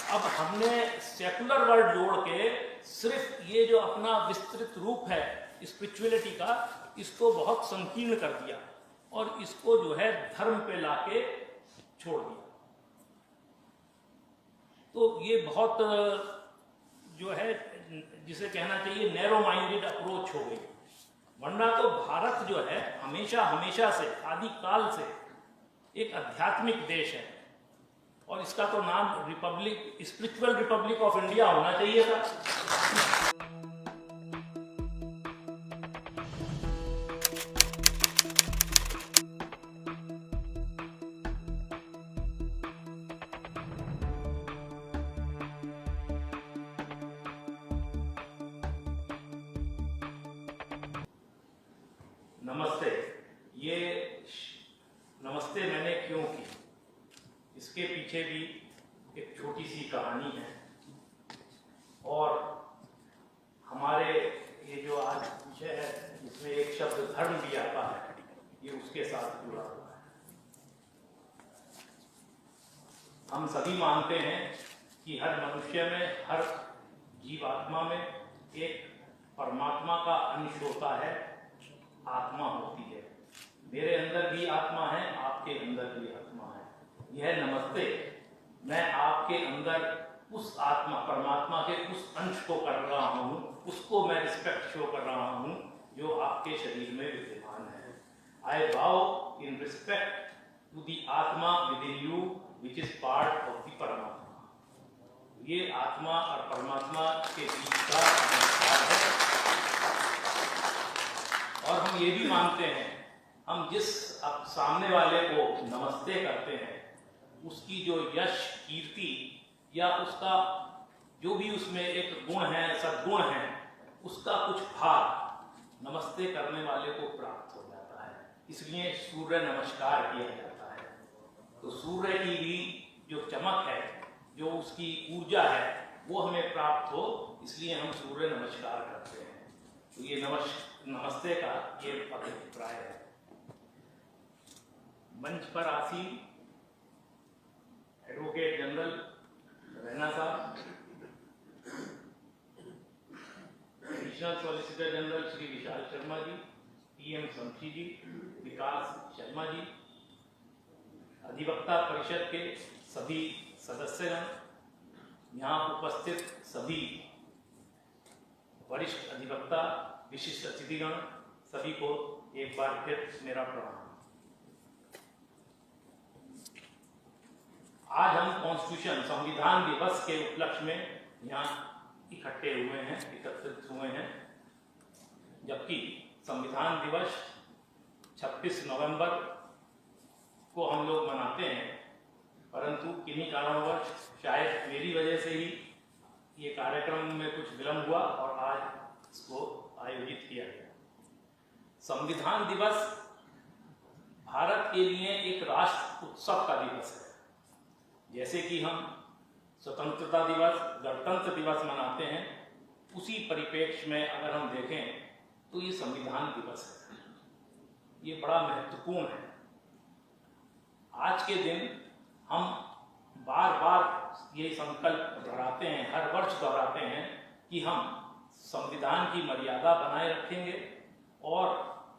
अब हमने secular word जोड़ के सिर्फ ये जो अपना विस्तृत रूप है स्पिरिचुअलिटी का, इसको बहुत संकीर्ण कर दिया और इसको जो है धर्म पे लाके छोड़ दिया। तो ये बहुत जो है जिसे कहना चाहिए नैरो माइंडेड अप्रोच हो गई। वरना तो भारत जो है हमेशा हमेशा से आदिकाल से एक आध्यात्मिक देश है और इसका तो नाम Republic, spiritual Republic of India होना चाहिए था। नमस्ते, ये नमस्ते मैंने क्यों की, इसके पीछे भी एक छोटी सी कहानी है और हमारे ये जो आज विषय है इसमें एक शब्द धर्म भी आता है, ये उसके साथ जुड़ा हुआ है। हम सभी मानते हैं कि हर मनुष्य में, हर जीवात्मा में एक परमात्मा का अंश होता है, आत्मा होती है। मेरे अंदर भी आत्मा है, आपके अंदर भी आत्मा है। यह नमस्ते मैं आपके अंदर उस आत्मा परमात्मा के उस अंश को कर रहा हूँ, उसको मैं रिस्पेक्ट शो कर रहा हूँ जो आपके शरीर में विद्यमान है। आई बाउ इन रिस्पेक्ट टू द आत्मा with in you which is part of the परमात्मा। ये आत्मा और परमात्मा के बीच का नमस्कार है। और हम ये भी मानते हैं, हम जिस अब सामने वाले को नमस्ते करते हैं उसकी जो यश, कीर्ति या उसका जो भी उसमें एक गुण है, सद्गुण है, उसका कुछ भाग नमस्ते करने वाले को प्राप्त हो जाता है। इसलिए सूर्य नमस्कार किया जाता है। तो सूर्य की भी जो चमक है, जो उसकी ऊर्जा है, वो हमें प्राप्त हो, इसलिए हम सूर्य नमस्कार करते हैं। तो ये नमस्ते का ये अभिप्राय है। मंच पर आसीन एडवोकेट जनरल रैना साहब, additional solicitor general Shri Vishal Sharma ji, PM Shamshi जी, विकास शर्मा जी, अधिवक्ता परिषद के सभी सदस्यगण, यहाँ उपस्थित सभी वरिष्ठ अधिवक्ता, विशिष्ट अतिथिगण, सभी को एक बार फिर मेरा प्रणाम। आज हम कॉन्स्टिट्यूशन संविधान दिवस के उपलक्ष्य में यहाँ इकट्ठे हुए हैं, एकत्रित हुए हैं, जबकि संविधान दिवस 26 नवंबर को हम लोग मनाते हैं, परंतु किन्हीं कारणवश शायद मेरी वजह से ही ये कार्यक्रम में कुछ विलंब हुआ और आज इसको आयोजित किया गया। संविधान दिवस भारत के लिए एक राष्ट्र उत्सव का दिवस है। जैसे कि हम स्वतंत्रता दिवस, गणतंत्र दिवस मनाते हैं, उसी परिप्रेक्ष्य में अगर हम देखें तो ये संविधान दिवस है। ये बड़ा महत्वपूर्ण है। आज के दिन हम बार बार ये संकल्प दोहराते हैं, हर वर्ष दोहराते हैं कि हम संविधान की मर्यादा बनाए रखेंगे और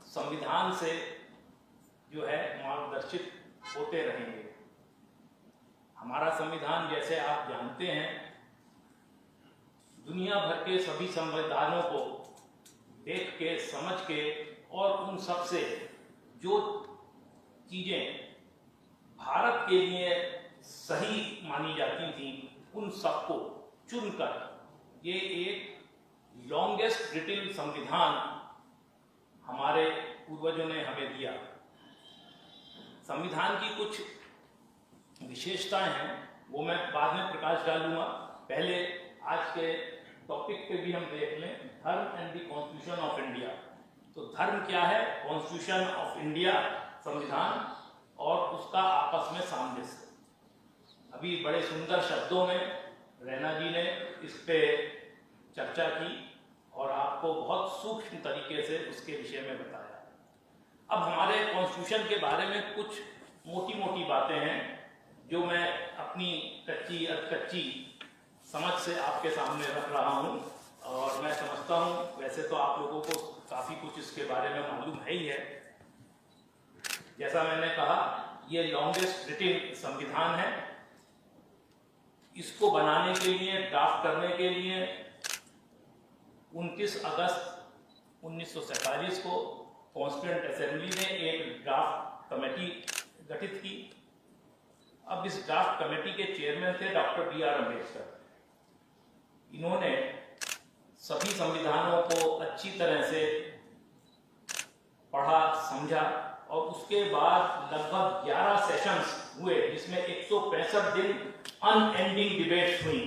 संविधान से जो है मार्गदर्शित होते रहेंगे। हमारा संविधान, जैसे आप जानते हैं, दुनिया भर के सभी संविधानों को देख के, समझ के और उन सब से जो चीजें भारत के लिए सही मानी जाती थी, उन सबको चुनकर ये एक लॉन्गेस्ट रिटिल संविधान हमारे पूर्वजों ने हमें दिया। संविधान की कुछ विशेषताएं हैं, वो मैं बाद में प्रकाश डालूंगा। पहले आज के टॉपिक पे भी हम देख लें, धर्म and the constitution of India. तो धर्म क्या है, कॉन्स्टिट्यूशन ऑफ इंडिया, संविधान और उसका आपस में सामंजस्य। अभी बड़े सुंदर शब्दों में रैना जी ने इस पे चर्चा की और आपको बहुत सूक्ष्म तरीके से उसके विषय में बताया। अब हमारे कॉन्स्टिट्यूशन के बारे में कुछ मोटी मोटी बातें हैं जो मैं अपनी कच्ची समझ से आपके सामने रख रहा हूँ। और मैं समझता हूँ वैसे तो आप लोगों को काफ़ी कुछ इसके बारे में मालूम है ही है। जैसा मैंने कहा, ये लॉन्गेस्ट रिटिन संविधान है। इसको बनाने के लिए, ड्राफ्ट करने के लिए 29 अगस्त 1947 को कॉन्स्टिट्यूएंट असेंबली ने एक ड्राफ्ट कमेटी गठित की। अब इस ड्राफ्ट कमेटी के चेयरमैन थे डॉक्टर बी आर अम्बेडकर। इन्होंने सभी संविधानों को अच्छी तरह से पढ़ा, समझा और उसके बाद लगभग 11 सेशंस हुए, जिसमें 165 दिन अनएंडिंग डिबेट्स हुई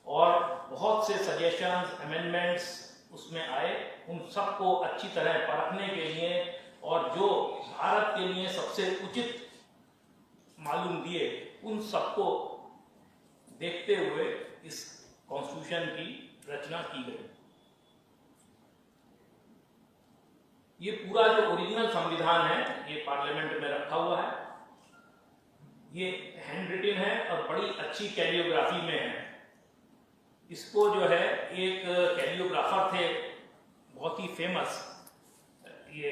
और बहुत से सजेशंस, अमेंडमेंट्स उसमें आए। उन सबको अच्छी तरह परखने के लिए और जो भारत के लिए सबसे उचित मालूम दिए, उन सबको देखते हुए इस कॉन्स्टिट्यूशन की रचना की गई। ये पूरा जो ओरिजिनल संविधान है ये पार्लियामेंट में रखा हुआ है। ये हैंड रिटिन है और बड़ी अच्छी कैलियोग्राफी में है। इसको जो है एक कैलियोग्राफर थे बहुत ही फेमस, ये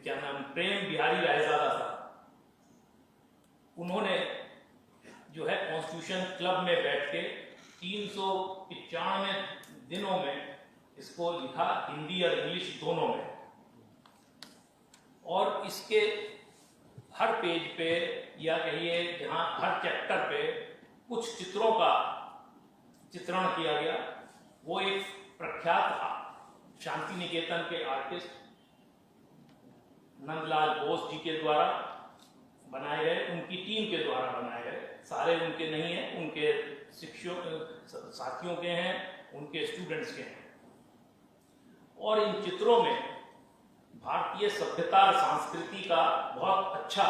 क्या नाम, प्रेम बिहारी रायजादा साहब। उन्होंने जो है कॉन्स्टिट्यूशन क्लब में बैठ के 395 दिनों में इसको लिखा, हिंदी और इंग्लिश दोनों में। और इसके हर पेज पे या कहिए जहाँ हर चैप्टर पे कुछ चित्रों का चित्रण किया गया। वो एक प्रख्यात शांति निकेतन के आर्टिस्ट नंदलाल बोस जी के द्वारा बनाए गए, उनकी टीम के द्वारा बनाए गए। सारे उनके नहीं हैं, उनके शिक्षकों साथियों के हैं, उनके स्टूडेंट्स के हैं। और इन चित्रों में भारतीय सभ्यता और संस्कृति का बहुत अच्छा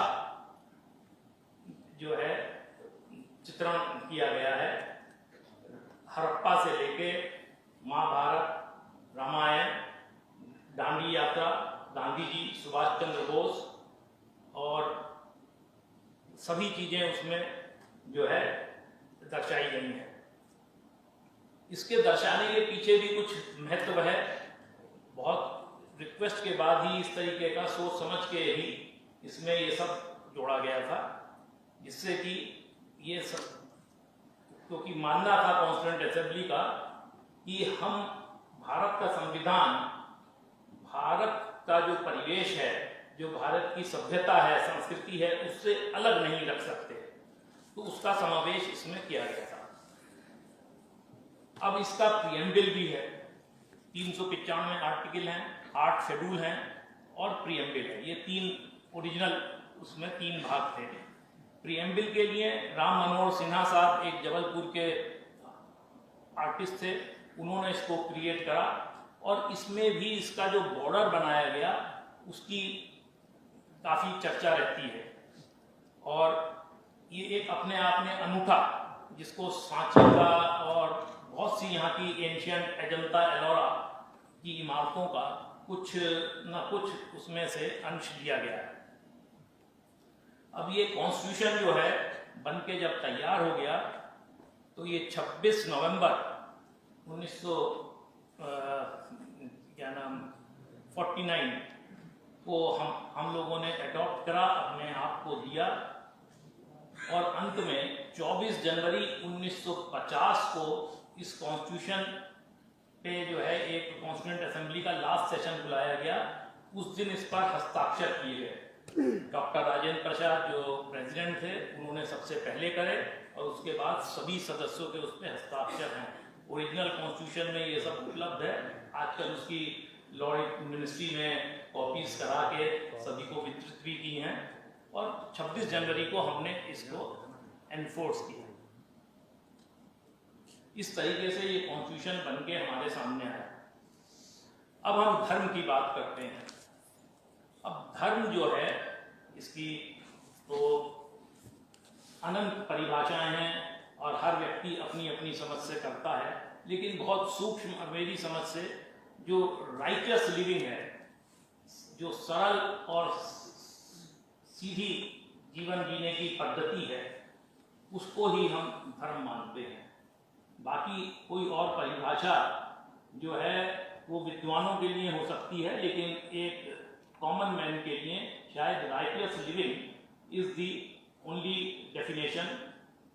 जो है चित्रण किया गया है। हड़प्पा से लेके महाभारत, रामायण, दांडी यात्रा, गांधी जी, सुभाष चंद्र बोस और सभी चीजें उसमें जो है दर्शाई गई हैं। इसके दर्शाने के पीछे भी कुछ महत्व है। बहुत रिक्वेस्ट के बाद ही इस तरीके का सोच समझ के ही इसमें ये सब जोड़ा गया था, जिससे कि ये सब, क्योंकि मानना था कॉन्स्टिट्यूएंट असेंबली का कि हम भारत का संविधान, भारत का जो परिवेश है, जो भारत की सभ्यता है, संस्कृति है, उससे अलग नहीं रख सकते। तो उसका समावेश इसमें किया गया था। अब इसका प्रियम्बल भी है। 395 आर्टिकल हैं, 8 शेड्यूल हैं और प्रियम्बल है। ये 3 ओरिजिनल, उसमें 3 भाग थे। प्रियम्बल के लिए राम मनोहर सिन्हा साहब एक जबलपुर के आर्टिस्ट थे, उन्होंने इसको क्रिएट करा। और इसमें भी इसका जो बॉर्डर बनाया गया उसकी काफ़ी चर्चा रहती है। और ये एक अपने आप में अनूठा, जिसको सांची का और बहुत सी यहाँ की एंशियंट अजंता एलोरा की इमारतों का कुछ न कुछ उसमें से अंश दिया गया है। अब ये कॉन्स्टिट्यूशन जो है बन के जब तैयार हो गया तो ये 26 नवंबर 1949 को हम लोगों ने अडॉप्ट करा, अपने आप को दिया। और अंत में 24 जनवरी 1950 को इस कॉन्स्टिट्यूशन पे जो है एक कॉन्स्टिट्यूएंट असेंबली का लास्ट सेशन बुलाया गया। उस दिन इस पर हस्ताक्षर किए गए। डॉक्टर राजेंद्र प्रसाद जो प्रेसिडेंट थे, उन्होंने सबसे पहले करे और उसके बाद सभी सदस्यों के उस पर हस्ताक्षर हैं। ओरिजिनल कॉन्स्टिट्यूशन में ये सब उपलब्ध है। आजकल उसकी लॉ मिनिस्ट्री में कॉपीज करा के सभी को वितरित भी की हैं। और 26 जनवरी को हमने इसको एनफोर्स किया। इस तरीके से ये कॉन्स्टिट्यूशन बन के हमारे सामने आया। अब हम धर्म की बात करते हैं। अब धर्म जो है इसकी तो अनंत परिभाषाएं हैं और हर व्यक्ति अपनी अपनी समझ से करता है, लेकिन बहुत सूक्ष्म और मेरी समझ से जो राइटियस लिविंग है, जो सरल और सीधी जीवन जीने की पद्धति है, उसको ही हम धर्म मानते हैं। बाकी कोई और परिभाषा जो है वो विद्वानों के लिए हो सकती है, लेकिन एक कॉमन मैन के लिए शायद righteous living is the only definition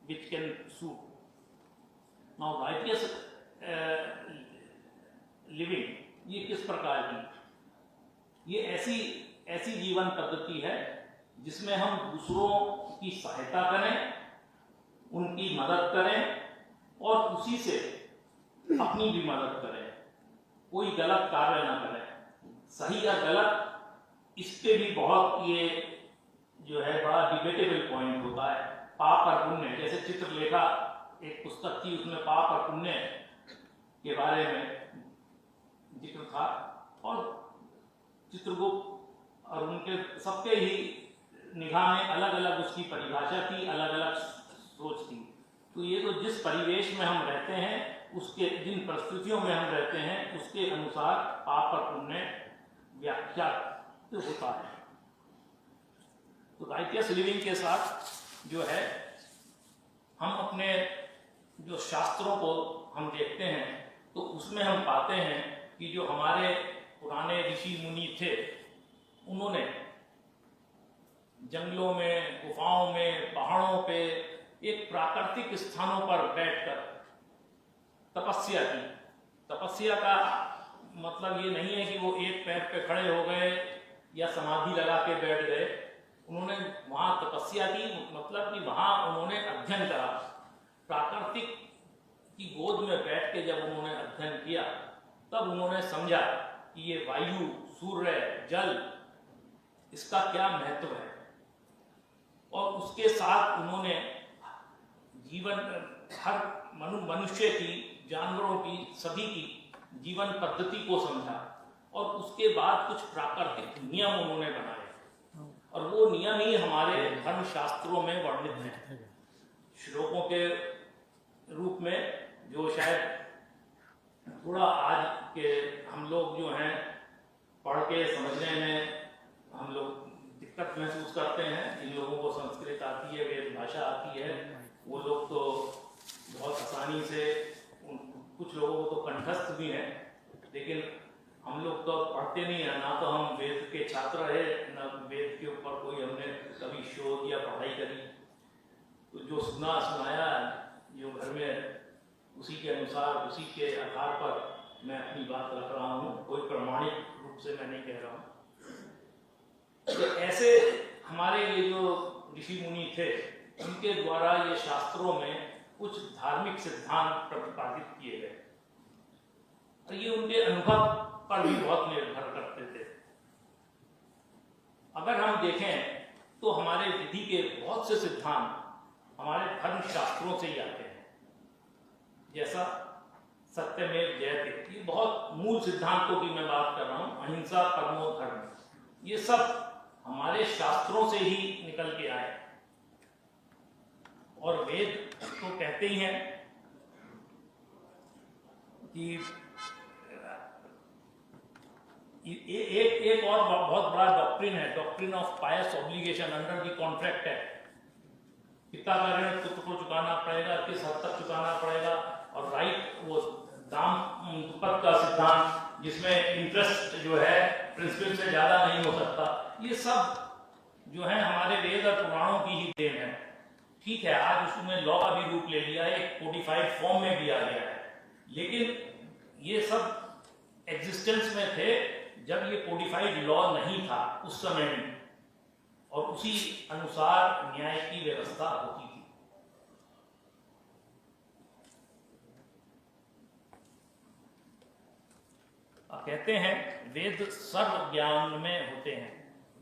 which can suit. Now righteous living ये किस प्रकार की, ये ऐसी जीवन पद्धति है जिसमें हम दूसरों की सहायता करें, उनकी मदद करें और उसी से अपनी भी मदद करें, कोई गलत कार्य ना करें। सही या गलत इस पे भी बहुत ये जो है बड़ा डिबेटेबल पॉइंट होता है। पाप और पुण्य, जैसे चित्रलेखा एक पुस्तक थी, उसमें पाप और पुण्य के बारे में जिक्र था और चित्रगुप्त और उनके सबके ही निगाह में अलग अलग उसकी परिभाषा थी, अलग अलग सोच थी। तो ये तो जिस परिवेश में हम रहते हैं, उसके जिन परिस्थितियों में हम रहते हैं, उसके अनुसार पाप और पुण्य व्याख्या तो होता है। तो राइटियस लिविंग के साथ जो है हम अपने जो शास्त्रों को हम देखते हैं तो उसमें हम पाते हैं कि जो हमारे पुराने ऋषि मुनि थे, उन्होंने जंगलों में, गुफाओं में, पहाड़ों पे, एक प्राकृतिक स्थानों पर बैठकर तपस्या की। तपस्या का मतलब ये नहीं है कि वो एक पैर पे खड़े हो गए या समाधि लगा के बैठ गए। उन्होंने वहां तपस्या की, मतलब कि वहां उन्होंने अध्ययन करा। प्राकृतिक की गोद में बैठ के जब उन्होंने अध्ययन किया, तब उन्होंने समझा कि ये वायु, सूर्य, जल, इसका क्या महत्व है। और उसके साथ उन्होंने जीवन, हर मनुष्य की, जानवरों की, सभी की जीवन पद्धति को समझा और उसके बाद कुछ प्राकृतिक नियम उन्होंने बनाए और वो नियम ही हमारे धर्म शास्त्रों में वर्णित हैं, श्लोकों के रूप में, जो शायद थोड़ा आज के हम लोग जो हैं पढ़ के समझने में हम लोग दिक्कत महसूस करते हैं। जिन लोगों को संस्कृत आती है, वेद भाषा आती है, वो लोग तो बहुत आसानी से, कुछ लोगों को तो कंठस्थ भी हैं, लेकिन हम लोग तो पढ़ते नहीं है, ना तो हम वेद के छात्र है, ना वेद के ऊपर कोई हमने कभी शोध या पढ़ाई करी। तो जो सुनाया जो घर में, उसी के अनुसार, उसी के आधार पर मैं अपनी बात रख रहा हूँ, कोई प्रमाणिक रूप से मैं नहीं कह रहा हूँ। तो ऐसे हमारे ये जो ऋषि मुनि थे, उनके द्वारा ये शास्त्रों में कुछ धार्मिक सिद्धांत प्रतिपादित किए गए और ये उनके अनुभव पर भी बहुत निर्भर करते थे। अगर हम देखें तो हमारे विधि के बहुत से सिद्धांत हमारे धर्म शास्त्रों से ही आते हैं। जैसा सत्यमेव जयते, ये बहुत मूल सिद्धांतों की मैं बात कर रहा हूं। अहिंसा परमो धर्म, ये सब हमारे शास्त्रों से ही निकल के आए। और वेद तो कहते ही हैं कि एक और बहुत बड़ा डॉक्ट्रिन है, doctrine of pious obligation under the contract है। पिता का ऋण पुत्र को चुकाना पड़ेगा, किस हद तक चुकाना पड़ेगा, और राइट वो दाम दुपत का सिद्धांत जिसमें इंटरेस्ट जो है प्रिंसिपल से ज्यादा नहीं हो सकता। ये सब जो है हमारे वेद और पुराणों की ही देन है। ठीक है, आज उसमें लॉ का भी रूप ले लिया है, एक कोडिफाइड फॉर्म में भी आ गया है, लेकिन ये सब एग्जिस्टेंस में थे जब ये कोडिफाइड लॉ नहीं था उस समय में, और उसी अनुसार न्याय की व्यवस्था होती थी। कहते हैं वेद सर्व ज्ञान में होते हैं।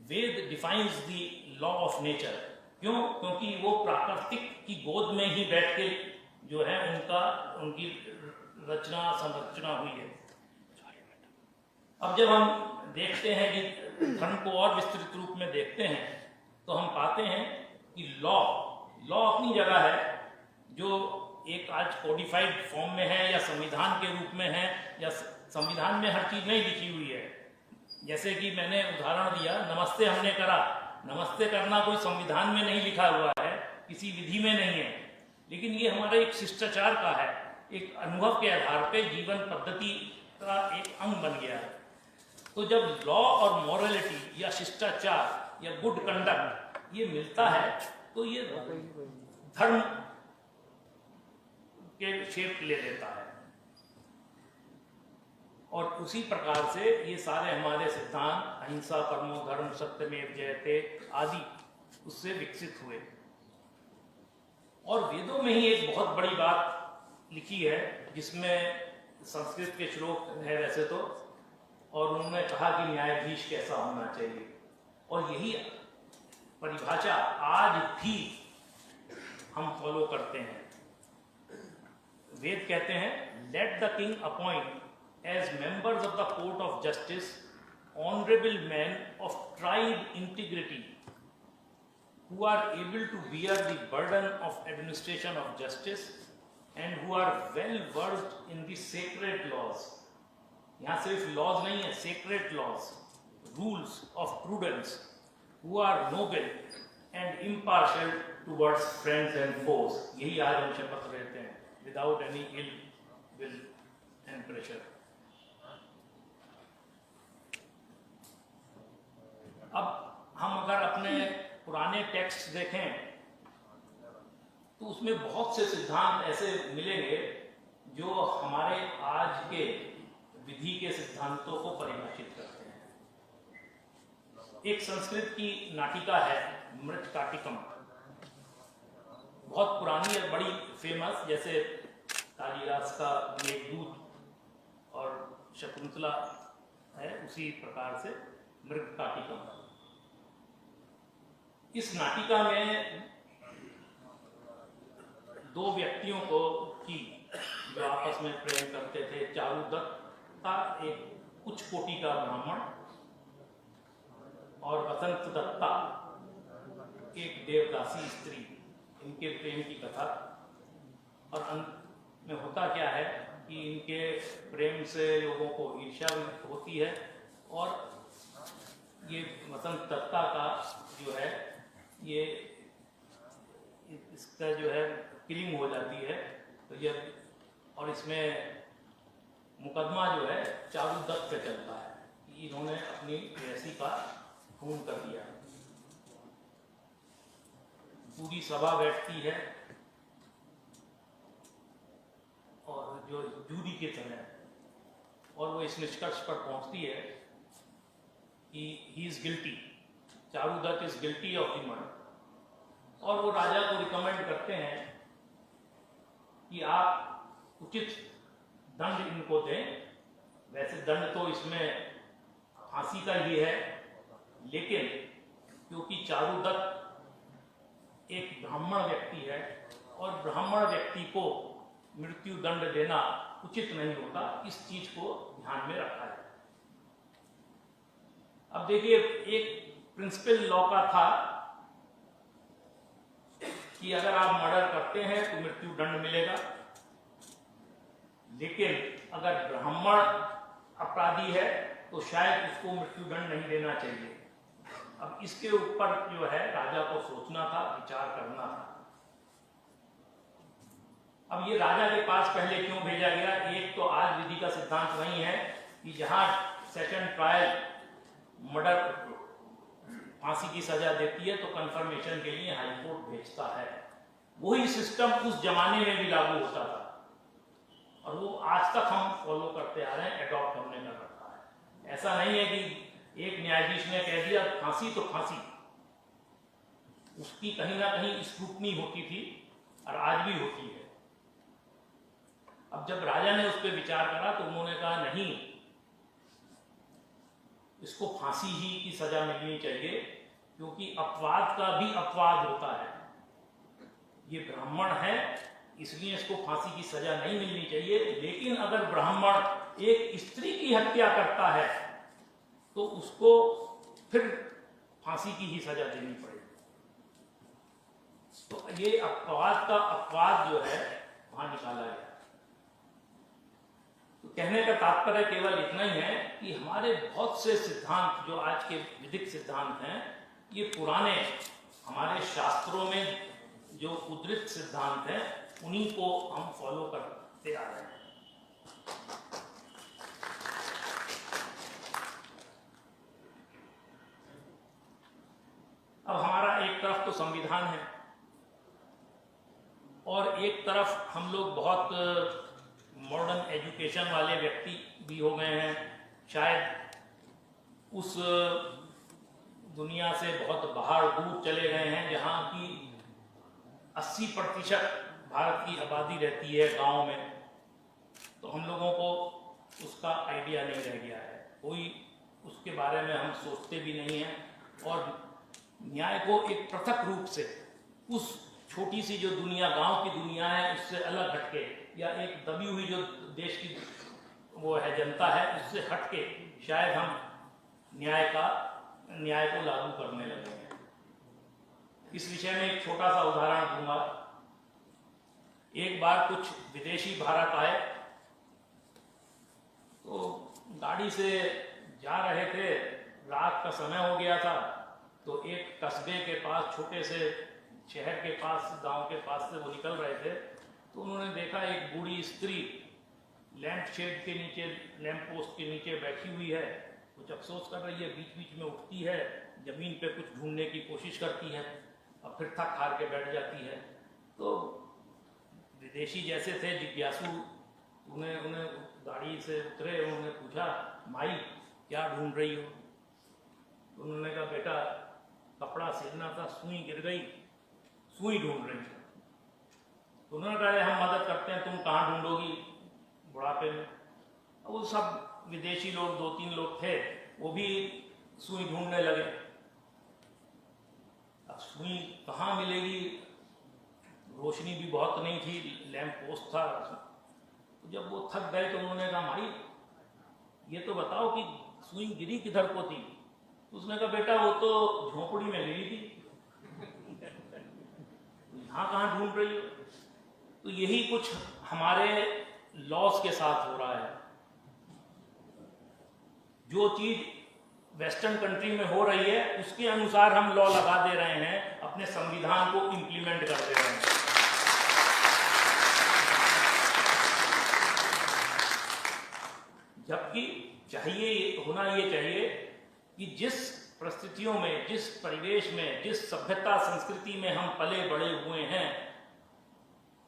Veda defines the law of nature. क्यों? क्योंकि वो प्राकृतिक की गोद में ही बैठ के जो है उनकी रचना संरचना हुई है। अब जब हम देखते हैं कि धर्म को और विस्तृत रूप में देखते हैं तो हम पाते हैं कि लॉ अपनी जगह है, जो एक आज कोडिफाइड फॉर्म में है या संविधान के रूप में है, या संविधान में हर चीज नहीं लिखी हुई है। जैसे कि मैंने उदाहरण दिया, नमस्ते हमने करा, नमस्ते करना कोई संविधान में नहीं लिखा हुआ है, किसी विधि में नहीं है, लेकिन ये हमारे एक शिष्टाचार का है, एक अनुभव के आधार पे जीवन पद्धति का एक अंग बन गया है। तो जब लॉ और मॉरलिटी या शिष्टाचार या गुड कंडक्ट ये मिलता है तो ये धर्म के शेप ले लेता है। और उसी प्रकार से ये सारे हमारे सिद्धांत अहिंसा, परमो धर्म, सत्यमेव जयते आदि उससे विकसित हुए। और वेदों में ही एक बहुत बड़ी बात लिखी है जिसमें संस्कृत के श्लोक है वैसे तो, और उन्होंने कहा कि न्यायाधीश कैसा होना चाहिए, और यही परिभाषा आज भी हम फॉलो करते हैं। वेद कहते हैं let the king appoint as members of the court of justice honorable men of tried integrity who are able to bear the burden of administration of justice and who are well versed in the sacred laws। यहाँ सिर्फ laws नहीं है, sacred laws, rules of prudence, who are noble and impartial towards friends and foes। यही आज हम शपथ लेते हैं without any ill will and pressure। अब हम अगर अपने पुराने टेक्स्ट देखें तो उसमें बहुत से सिद्धांत ऐसे मिलेंगे जो हमारे आज के विधि के सिद्धांतों को परिभाषित करते हैं। एक संस्कृत की नाटिका है मृतकाटिकम, बहुत पुरानी और बड़ी फेमस, जैसे कालिदास का मेघदूत और शकुंतला है, उसी प्रकार से मृतकाटिकम। इस नाटिका में दो व्यक्तियों को की जो आपस में प्रेम करते थे, चारुदत्त था एक उच्च कोटि का ब्राह्मण और वसंत दत्ता एक देवदासी स्त्री, इनके प्रेम की कथा। और अंत में होता क्या है कि इनके प्रेम से लोगों को ईर्ष्या होती है और ये वसंत दत्ता का जो है ये इसका जो है किलिंग हो जाती है। तो ये और इसमें मुकदमा जो है चारुदत्त पे चलता है कि इन्होंने अपनी प्रेयसी का खून कर दिया। पूरी सभा बैठती है और जो जूरी की तरह, और वो इस निष्कर्ष पर पहुंचती है कि he is guilty, Charudatta is guilty of the murder. और वो राजा को रिकमेंड करते हैं कि आप उचित दंड इनको दें। वैसे दंड तो इसमें फांसी का ही है, लेकिन क्योंकि चारुदत्त एक ब्राह्मण व्यक्ति है और ब्राह्मण व्यक्ति को मृत्यु दंड देना उचित नहीं होता, इस चीज को ध्यान में रखा है। अब देखिए, एक प्रिंसिपल लॉ का था कि अगर आप मर्डर करते हैं तो मृत्यु दंड मिलेगा, लेकिन अगर ब्राह्मण अपराधी है तो शायद उसको मृत्यु दंड नहीं देना चाहिए। अब इसके ऊपर जो है राजा को सोचना था, विचार करना था। अब ये राजा के पास पहले क्यों भेजा गया? एक तो आज विधि का सिद्धांत वही है कि जहां सेकंड ट्रायल मर्डर फांसी की सजा देती है तो कंफर्मेशन के लिए हाईकोर्ट भेजता है। वही सिस्टम उस जमाने में भी लागू होता था और वो आज तक हम फॉलो करते आ रहे हैं, एडॉप्ट हमने कर रखा है। ऐसा नहीं है कि एक न्यायाधीश ने कह दिया फांसी तो फांसी, उसकी कहीं ना कहीं स्क्रूटनी होती थी और आज भी होती है। अब जब राजा ने उस पर विचार करा तो उन्होंने कहा नहीं, इसको फांसी ही की सजा मिलनी चाहिए, क्योंकि अपवाद का भी अपवाद होता है। ये ब्राह्मण है इसलिए इसको फांसी की सजा नहीं मिलनी चाहिए, लेकिन अगर ब्राह्मण एक स्त्री की हत्या करता है तो उसको फिर फांसी की ही सजा देनी पड़ेगी। तो ये अपवाद का अपवाद जो है वहां निकाला गया। तो कहने का तात्पर्य केवल इतना ही है कि हमारे बहुत से सिद्धांत जो आज के विधिक सिद्धांत हैं, ये पुराने हमारे शास्त्रों में जो उद्धृत सिद्धांत हैं उन्हीं को हम फॉलो से आ रहे हैं। अब हमारा एक तरफ तो संविधान है और एक तरफ हम लोग बहुत मॉडर्न एजुकेशन वाले व्यक्ति भी हो गए हैं, शायद उस दुनिया से बहुत बाहर दूर चले गए हैं जहाँ की 80% भारत की आबादी रहती है गांव में, तो हम लोगों को उसका आइडिया नहीं रह गया है, कोई उसके बारे में हम सोचते भी नहीं हैं और न्याय को एक पृथक रूप से उस छोटी सी जो दुनिया गांव की दुनिया है उससे अलग हटके, या एक दबी हुई जो देश की वो है जनता है उससे हटके शायद हम न्याय को लागू करने लगे हैं। इस विषय में एक छोटा सा उदाहरण दूंगा। एक बार कुछ विदेशी भारत आए तो गाड़ी से जा रहे थे, रात का समय हो गया था, तो एक कस्बे के पास, छोटे से शहर के पास, गांव के पास से वो निकल रहे थे, तो उन्होंने देखा एक बूढ़ी स्त्री लैंप शेड के नीचे, लैंप पोस्ट के नीचे बैठी हुई है, कुछ अफसोस कर रही है, बीच बीच में उठती है, जमीन पे कुछ ढूंढने की कोशिश करती है और फिर थक हार के बैठ जाती है। तो विदेशी जैसे थे जिज्ञासु, उन्हें गाड़ी से उतरे, उन्होंने पूछा, माई क्या ढूंढ रही हो? तो उन्होंने कहा, बेटा कपड़ा सिलना था, सुई गिर गई, सुई ढूंढ रही थी। तो उन्होंने कहा, हम मदद करते हैं, तुम कहाँ ढूंढोगी बुढ़ापे में? वो सब विदेशी लोग, 2-3 लोग थे, वो भी सुई ढूंढने लगे। अब सुई कहाँ मिलेगी, रोशनी भी बहुत नहीं थी, लैंप पोस्ट था। तो जब वो थक गए तो उन्होंने कहा, माई ये तो बताओ कि सुई गिरी किधर को थी? तो उसने कहा, बेटा वो तो झोपड़ी में गिरी थी, यहाँ कहाँ ढूंढ रही हो? तो यही कुछ हमारे लॉस के साथ हो रहा है। जो चीज वेस्टर्न कंट्री में हो रही है उसके अनुसार हम लॉ लगा दे रहे हैं, अपने संविधान को इंप्लीमेंट कर दे रहे हैं। जबकि होना ये चाहिए कि जिस परिस्थितियों में, जिस परिवेश में, जिस सभ्यता संस्कृति में हम पले बड़े हुए हैं,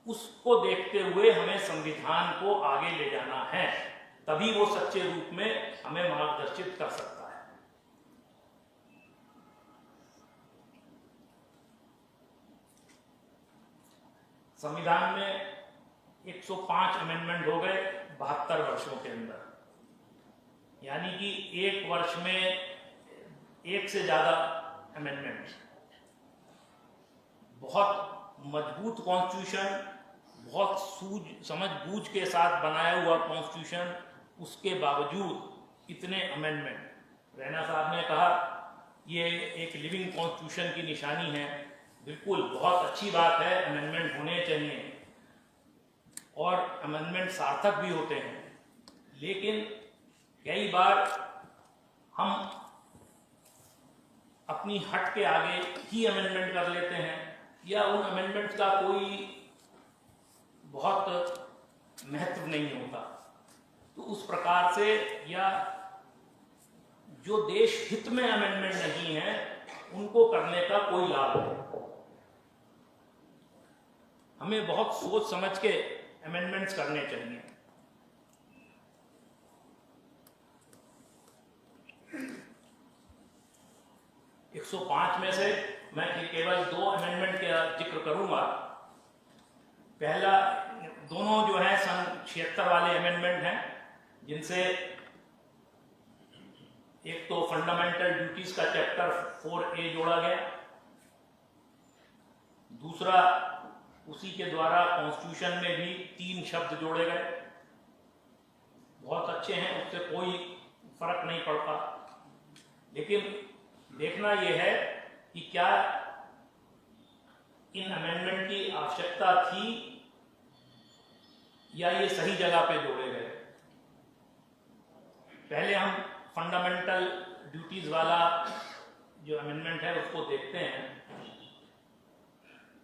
उसको देखते हुए हमें संविधान को आगे ले जाना है, तभी वो सच्चे रूप में हमें मार्गदर्शित कर सकता है। संविधान में 105 अमेंडमेंट हो गए 72 वर्षों के अंदर, यानी कि एक वर्ष में एक से ज्यादा अमेंडमेंट। बहुत मजबूत कॉन्स्टिट्यूशन, बहुत समझ बूझ के साथ बनाया हुआ कॉन्स्टिट्यूशन, उसके बावजूद इतने अमेंडमेंट। रैना साहब ने कहा ये एक लिविंग कॉन्स्टिट्यूशन की निशानी है। बिल्कुल, बहुत अच्छी बात है, अमेंडमेंट होने चाहिए और अमेंडमेंट सार्थक भी होते हैं, लेकिन कई बार हम अपनी हट के आगे ही अमेंडमेंट कर लेते हैं, या उन अमेंडमेंट का कोई बहुत महत्व नहीं होता। तो उस प्रकार से, या जो देश हित में अमेंडमेंट नहीं है उनको करने का कोई लाभ नहीं। हमें बहुत सोच समझ के अमेंडमेंट्स करने चाहिए। एक 105 में से मैं केवल 2 अमेंडमेंट का जिक्र करूंगा। पहला, दोनों जो है सन 76 वाले अमेंडमेंट हैं, जिनसे एक तो फंडामेंटल ड्यूटीज का चैप्टर 4A जोड़ा गया, दूसरा उसी के द्वारा कॉन्स्टिट्यूशन में भी 3 शब्द जोड़े गए। बहुत अच्छे हैं, उससे कोई फर्क नहीं पड़ता, लेकिन देखना यह है कि क्या इन अमेंडमेंट की आवश्यकता थी या ये सही जगह पे जोड़े गए। पहले हम फंडामेंटल ड्यूटीज वाला जो अमेंडमेंट है उसको देखते हैं।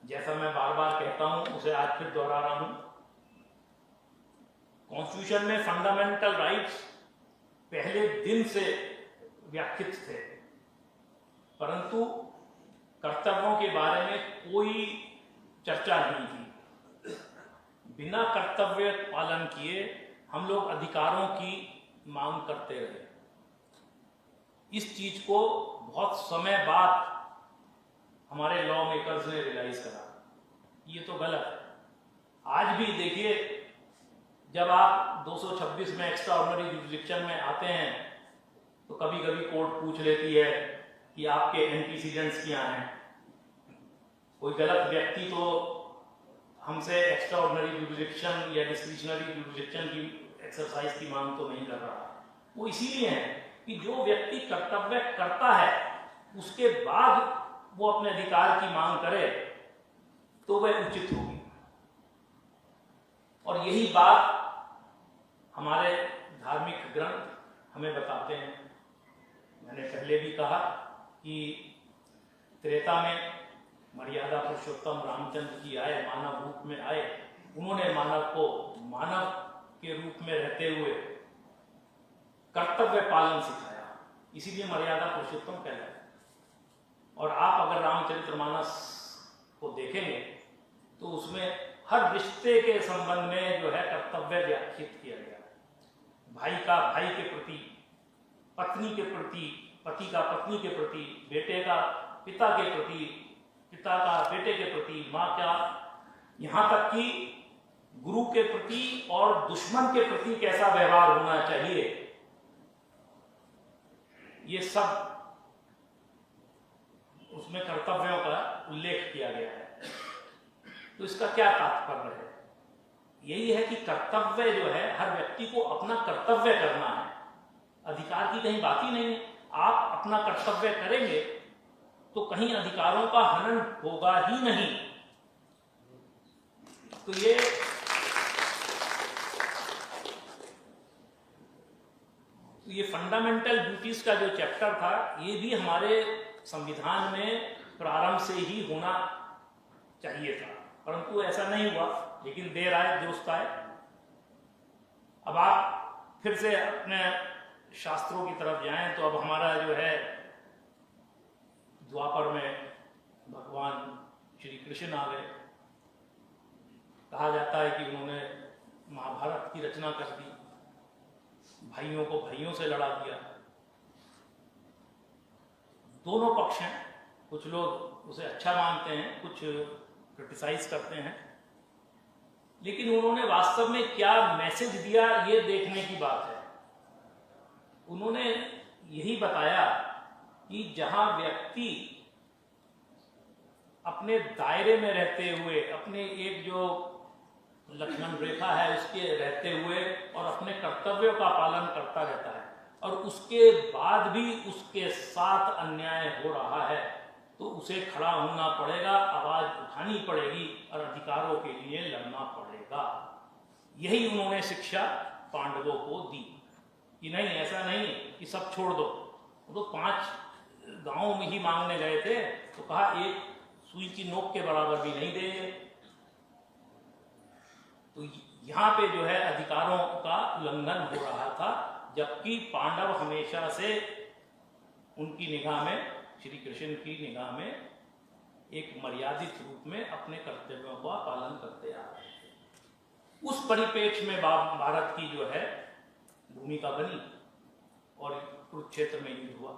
जैसा मैं बार बार कहता हूं, उसे आज फिर दोहरा रहा हूं कॉन्स्टिट्यूशन में फंडामेंटल राइट्स पहले दिन से व्याख्यात थे, परंतु कर्तव्यों के बारे में कोई चर्चा नहीं थी। बिना कर्तव्य पालन किए हम लोग अधिकारों की मांग करते रहे। इस चीज को बहुत समय बाद हमारे लॉ मेकर्स ने रियलाइज करा, ये तो गलत है। आज भी देखिए, जब आप 226 में एक्स्ट्रा ऑर्डिनरी जुरिसडिक्शन में आते हैं तो कभी कभी कोर्ट पूछ लेती है कि आपके एंटीसीडेंट्स क्या हैं। कोई गलत व्यक्ति तो हमसे एक्स्ट्रा ऑर्डिनरी जुरिसडिक्शन या डिस्क्रिशनरी जुरिसडिक्शन की एक्सरसाइज की मांग तो नहीं कर रहा। वो इसीलिए है कि जो व्यक्ति कर्तव्य करता है उसके बाद वो अपने अधिकार की मांग करे तो वह उचित होगी। और यही बात हमारे धार्मिक ग्रंथ हमें बताते हैं। मैंने पहले भी कहा कि त्रेता में मर्यादा पुरुषोत्तम रामचंद्र जी आए, मानव रूप में आए। उन्होंने मानव को मानव के रूप में रहते हुए कर्तव्य पालन सिखाया, इसीलिए मर्यादा पुरुषोत्तम कहलाया। और आप अगर रामचरितमानस को देखेंगे तो उसमें हर रिश्ते के संबंध में जो है कर्तव्य व्याख्यात किया गया है। भाई का भाई के प्रति, पत्नी के प्रति, पति का पत्नी के प्रति, बेटे का पिता के प्रति, पिता का बेटे के प्रति, माँ का, यहाँ तक कि गुरु के प्रति और दुश्मन के प्रति कैसा व्यवहार होना चाहिए, ये सब उसमें कर्तव्यों का उल्लेख किया गया है। तो इसका क्या तात्पर्य है? यही है कि कर्तव्य जो है, हर व्यक्ति को अपना कर्तव्य करना है, अधिकार की कहीं बात ही नहीं है। आप अपना कर्तव्य करेंगे तो कहीं अधिकारों का हनन होगा ही नहीं। तो ये फंडामेंटल ड्यूटीज का जो चैप्टर था, ये भी हमारे संविधान में प्रारंभ से ही होना चाहिए था, परंतु ऐसा नहीं हुआ। लेकिन देर आए दुरुस्त आए। अब आप फिर से अपने शास्त्रों की तरफ जाएं तो अब हमारा जो है द्वापर में भगवान श्री कृष्ण आ गए। कहा जाता है कि उन्होंने महाभारत की रचना कर दी, भाइयों को भाइयों से लड़ा दिया। दोनों पक्ष हैं, कुछ लोग उसे अच्छा मानते हैं, कुछ क्रिटिसाइज करते हैं, लेकिन उन्होंने वास्तव में क्या मैसेज दिया ये देखने की बात है। उन्होंने यही बताया कि जहां व्यक्ति अपने दायरे में रहते हुए, अपने एक जो लक्ष्मण रेखा है उसके रहते हुए और अपने कर्तव्यों का पालन करता रहता है, और उसके बाद भी उसके साथ अन्याय हो रहा है, तो उसे खड़ा होना पड़ेगा, आवाज उठानी पड़ेगी और अधिकारों के लिए लड़ना पड़ेगा। यही उन्होंने शिक्षा पांडवों को दी कि नहीं, ऐसा नहीं कि सब छोड़ दो। वो तो 5 गांवों में ही मांगने गए थे, तो कहा एक सुई की नोक के बराबर भी नहीं देंगे। तो यहाँ पे जो है अधिकारों का उल्लंघन हो रहा था, जबकि पांडव हमेशा से उनकी निगाह में, श्री कृष्ण की निगाह में, एक मर्यादित रूप में अपने कर्तव्यों का पालन करते आ रहे थे। उस परिप्रेक्ष्य में भारत की जो है भूमिका बनी और कुरुक्षेत्र में युद्ध हुआ।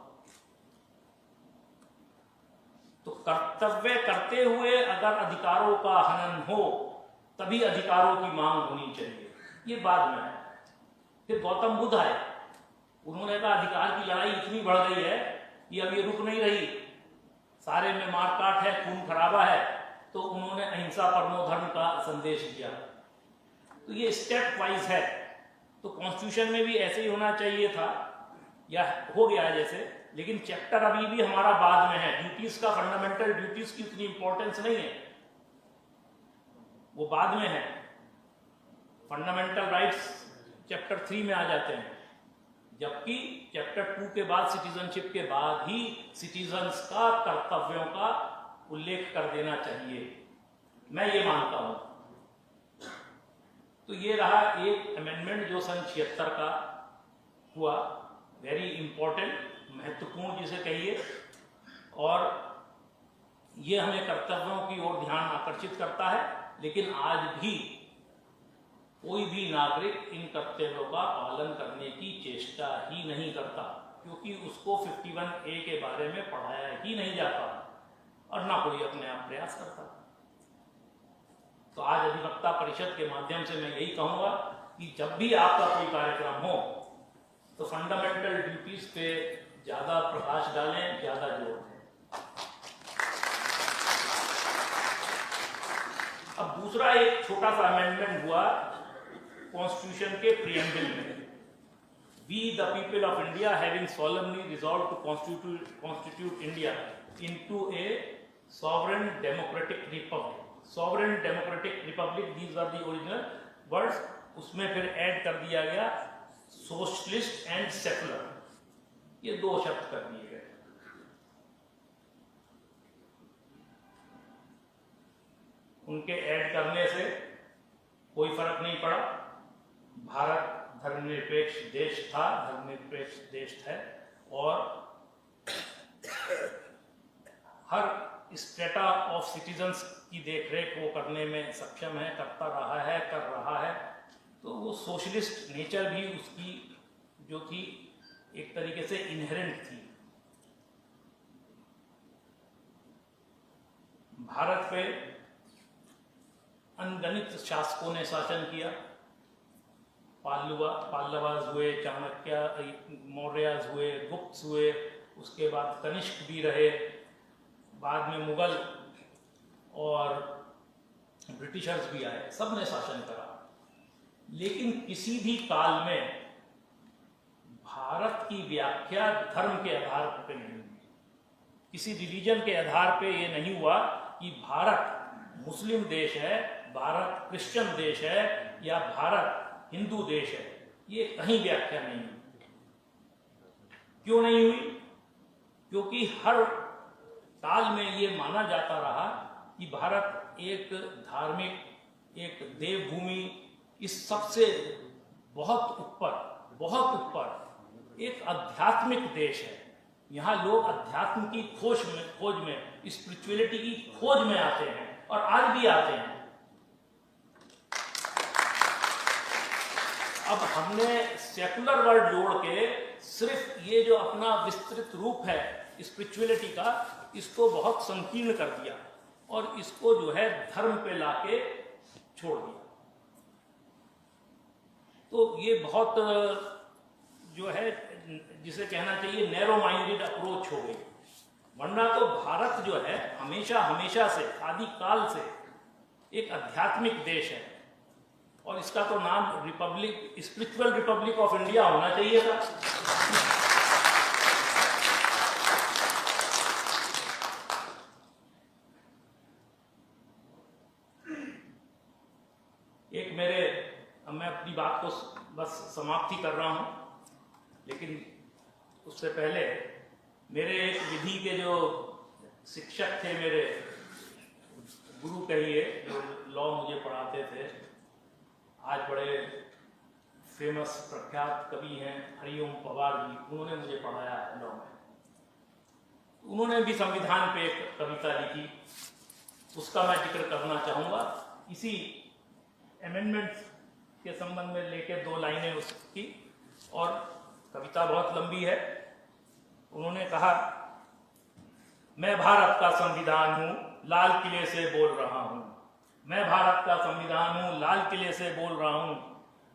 तो कर्तव्य करते हुए अगर अधिकारों का हनन हो तभी अधिकारों की मांग होनी चाहिए, ये बाद में है। फिर गौतम बुद्ध आए, उन्होंने कहा अधिकार की लड़ाई इतनी बढ़ गई है कि अब ये रुक नहीं रही, सारे में मारकाट है, खून खराबा है, तो उन्होंने अहिंसा परमो धर्म का संदेश दिया। तो ये स्टेप वाइज है। तो कॉन्स्टिट्यूशन में भी ऐसे ही होना चाहिए था, या हो गया जैसे, लेकिन चैप्टर अभी भी हमारा बाद में है। ड्यूटीज का, फंडामेंटल ड्यूटीज की उतनी इंपॉर्टेंस नहीं है, वो बाद में है। फंडामेंटल राइट्स चैप्टर 3 में आ जाते हैं, जबकि चैप्टर 2 के बाद, सिटीजनशिप के बाद ही सिटीजन्स का कर्तव्यों का उल्लेख कर देना चाहिए, मैं ये मानता हूं। तो ये रहा एक अमेंडमेंट जो सन 76 का हुआ, वेरी इंपॉर्टेंट, महत्वपूर्ण जिसे कहिए, और ये हमें कर्तव्यों की ओर ध्यान आकर्षित करता है। लेकिन आज भी कोई भी नागरिक इन कर्तव्यों का पालन करने की चेष्टा ही नहीं करता, क्योंकि उसको 51A के बारे में पढ़ाया ही नहीं जाता और ना कोई अपने आप प्रयास करता। तो आज अधिवक्ता परिषद के माध्यम से मैं यही कहूंगा कि जब भी आपका कोई कार्यक्रम हो तो फंडामेंटल ड्यूटीज पे ज्यादा प्रकाश डालें, ज्यादा जोर दें। अब दूसरा एक छोटा सा अमेंडमेंट हुआ कॉन्स्टिट्यूशन के प्रीएम्बल में। We the people of India having solemnly resolved to constitute India into a sovereign democratic republic. Sovereign democratic republic, these are the original words. उसमें फिर ऐड कर दिया गया सोशलिस्ट एंड सेकुलर, ये दो शब्द कर दिए गए। उनके ऐड करने से कोई फर्क नहीं पड़ा। भारत धर्मनिरपेक्ष देश था, धर्मनिरपेक्ष देश है, और हर स्टेटा ऑफ सिटीजन्स की देखरेख वो करने में सक्षम है, करता रहा है, कर रहा है। तो वो सोशलिस्ट नेचर भी उसकी जो थी एक तरीके से इनहेरेंट थी। भारत पे अनगणित शासकों ने शासन किया। पाल्लवाज हुए, चाणक्य, मौर्याज हुए, गुप्त हुए, उसके बाद कनिष्क भी रहे, बाद में मुगल और ब्रिटिशर्स भी आए, सब ने शासन करा। लेकिन किसी भी काल में भारत की व्याख्या धर्म के आधार पर नहीं हुई। किसी रिलीजन के आधार पे ये नहीं हुआ कि भारत मुस्लिम देश है, भारत क्रिश्चियन देश है या भारत हिंदू देश है। ये कहीं व्याख्या नहीं हुई। क्यों नहीं हुई? क्योंकि हर काल में ये माना जाता रहा कि भारत एक धार्मिक, एक देवभूमि, इस सबसे बहुत ऊपर एक आध्यात्मिक देश है। यहाँ लोग अध्यात्म की खोज में स्पिरिचुअलिटी की खोज में आते हैं और आज भी आते हैं। अब हमने सेकुलर वर्ड जोड़ के सिर्फ ये जो अपना विस्तृत रूप है स्पिरिचुअलिटी का, इसको बहुत संकीर्ण कर दिया और इसको जो है धर्म पे लाके छोड़ दिया। तो ये बहुत जो है जिसे कहना चाहिए नैरो माइंडेड अप्रोच हो गई। वरना तो भारत जो है हमेशा से, आदि काल से एक आध्यात्मिक देश है और इसका तो नाम Republic, spiritual Republic of India होना चाहिए था। एक मैं अपनी बात को बस समाप्ति कर रहा हूं, लेकिन उससे पहले मेरे एक विधि के जो शिक्षक थे, मेरे गुरु कहिए, जो लॉ मुझे पढ़ाते थे, आज बड़े फेमस प्रख्यात कवि हैं हरिओम पवार जी, उन्होंने मुझे पढ़ाया है लॉ में। उन्होंने भी संविधान पे एक कविता लिखी, उसका मैं जिक्र करना चाहूँगा। इसी अमेंडमेंट के संबंध में लेके 2 लाइनें उसकी, और कविता बहुत लंबी है। उन्होंने कहा, मैं भारत का संविधान हूँ, लाल किले से बोल रहा हूँ। मैं भारत का संविधान हूँ, लाल किले से बोल रहा हूँ।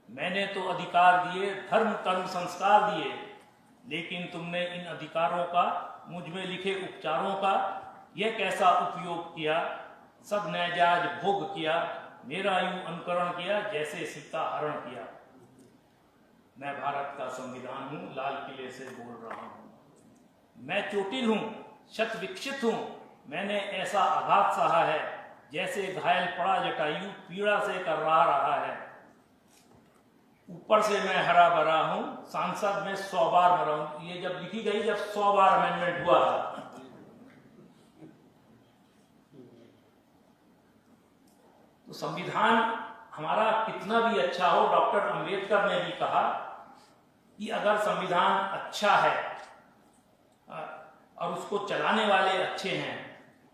मैंने तो अधिकार दिए, धर्म कर्म संस्कार दिए, लेकिन तुमने इन अधिकारों का, मुझ में लिखे उपचारों का यह कैसा उपयोग किया। सब नाजायज भोग किया, मेरा यूं अनुकरण किया जैसे सीता हरण किया। मैं भारत का संविधान हूँ, लाल किले से बोल रहा हूँ। मैं चोटिल हूँ, शत विकसित हूँ, मैंने ऐसा आघात सहा है जैसे घायल पड़ा जटायु पीड़ा से कर रहा है। ऊपर से मैं हरा भरा हूँ, सांसद में 100 बार मरा हूँ। ये जब लिखी गई, जब 100 बार अमेंडमेंट हुआ था। तो संविधान हमारा कितना भी अच्छा हो, डॉक्टर अंबेडकर ने भी कहा कि अगर संविधान अच्छा है और उसको चलाने वाले अच्छे हैं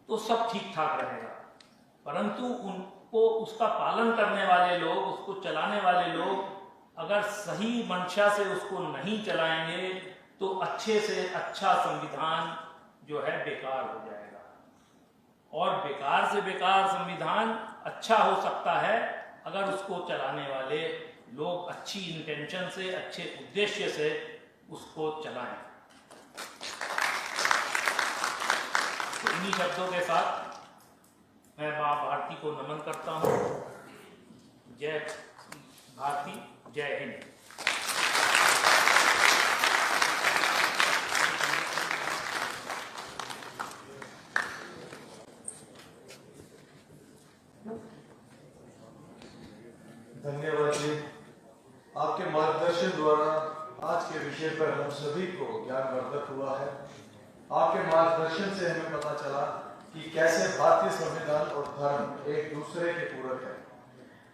तो सब ठीक ठाक रहेगा, परंतु उनको उसका पालन करने वाले लोग, उसको चलाने वाले लोग अगर सही मंशा से उसको नहीं चलाएंगे तो अच्छे से अच्छा संविधान जो है बेकार हो जाएगा। और बेकार से बेकार संविधान अच्छा हो सकता है अगर उसको चलाने वाले लोग अच्छी इंटेंशन से, अच्छे उद्देश्य से उसको चलाएं। तो इन्हीं शब्दों के साथ मैं माँ भारती को नमन करता हूँ। जय भारती, जय हिंद। धन्यवाद जी। आपके मार्गदर्शन द्वारा आज के विषय पर हम सभी को ज्ञानवर्धक हुआ है। आपके मार्गदर्शन से हमें पता चला कि कैसे भारतीय संविधान और धर्म एक दूसरे के पूरक है,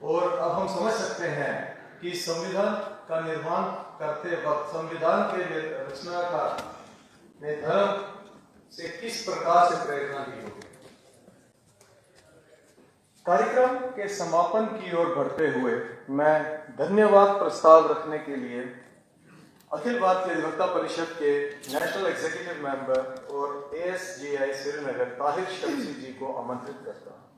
और अब हम समझ सकते हैं कि संविधान का निर्माण करते वक्त संविधान के रचनाकार ने धर्म से किस प्रकार से प्रेरणा ली होगी। कार्यक्रम के समापन की ओर बढ़ते हुए मैं धन्यवाद प्रस्ताव रखने के लिए अखिल भारतीय अधिवक्ता परिषद के नेशनल एग्जीक्यूटिव मेंबर और ASGI श्रीनगर ताहिर शमसी जी को आमंत्रित करता हूं।